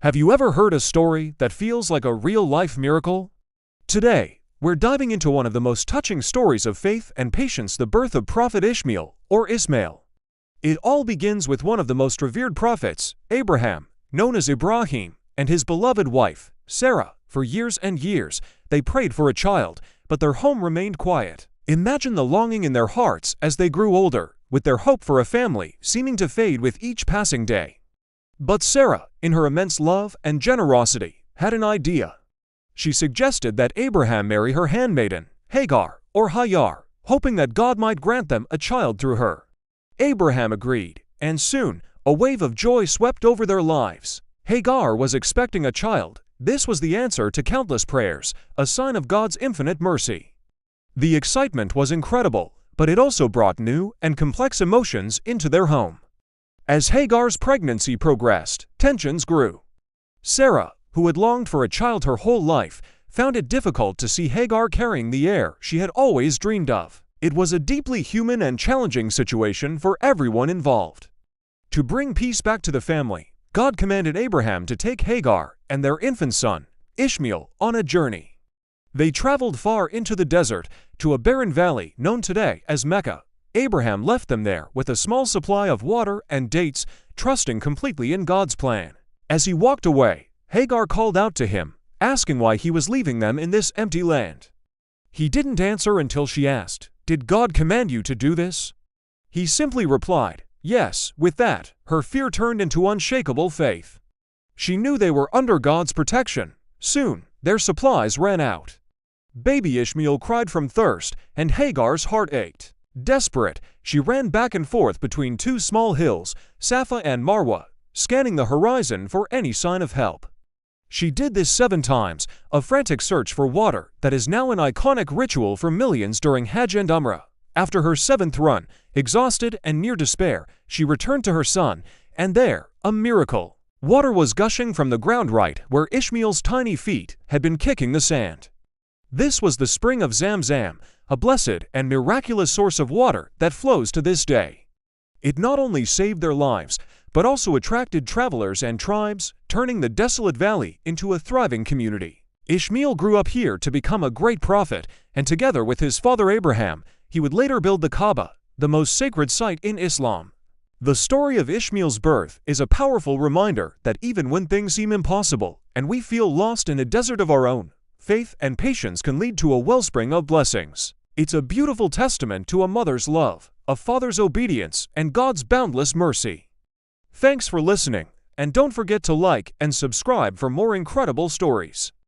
Have you ever heard a story that feels like a real-life miracle? Today, we're diving into one of the most touching stories of faith and patience, the birth of Prophet Ishmael, or Ismail. It all begins with one of the most revered prophets, Abraham, known as Ibrahim, and his beloved wife, Sarah. For years and years, they prayed for a child, but their home remained quiet. Imagine the longing in their hearts as they grew older, with their hope for a family seeming to fade with each passing day. But Sarah, in her immense love and generosity, had an idea. She suggested that Abraham marry her handmaiden, Hagar, or Hayyar, hoping that God might grant them a child through her. Abraham agreed, and soon, a wave of joy swept over their lives. Hagar was expecting a child. This was the answer to countless prayers, a sign of God's infinite mercy. The excitement was incredible, but it also brought new and complex emotions into their home. As Hagar's pregnancy progressed, tensions grew. Sarah, who had longed for a child her whole life, found it difficult to see Hagar carrying the heir she had always dreamed of. It was a deeply human and challenging situation for everyone involved. To bring peace back to the family, God commanded Abraham to take Hagar and their infant son, Ishmael, on a journey. They traveled far into the desert, to a barren valley known today as Mecca. Abraham left them there with a small supply of water and dates, trusting completely in God's plan. As he walked away, Hagar called out to him, asking why he was leaving them in this empty land. He didn't answer until she asked, "Did God command you to do this?" He simply replied, "Yes." With that, her fear turned into unshakable faith. She knew they were under God's protection. Soon, their supplies ran out. Baby Ishmael cried from thirst, and Hagar's heart ached. Desperate, she ran back and forth between two small hills, Safa and Marwa, scanning the horizon for any sign of help. She did this 7 times, a frantic search for water that is now an iconic ritual for millions during Hajj and Umrah. After her 7th run, exhausted and near despair, she returned to her son, and there, a miracle. Water was gushing from the ground right where Ishmael's tiny feet had been kicking the sand. This was the spring of Zamzam, a blessed and miraculous source of water that flows to this day. It not only saved their lives, but also attracted travelers and tribes, turning the desolate valley into a thriving community. Ishmael grew up here to become a great prophet, and together with his father Abraham, he would later build the Kaaba, the most sacred site in Islam. The story of Ishmael's birth is a powerful reminder that even when things seem impossible, and we feel lost in a desert of our own, faith and patience can lead to a wellspring of blessings. It's a beautiful testament to a mother's love, a father's obedience, and God's boundless mercy. Thanks for listening, and don't forget to like and subscribe for more incredible stories.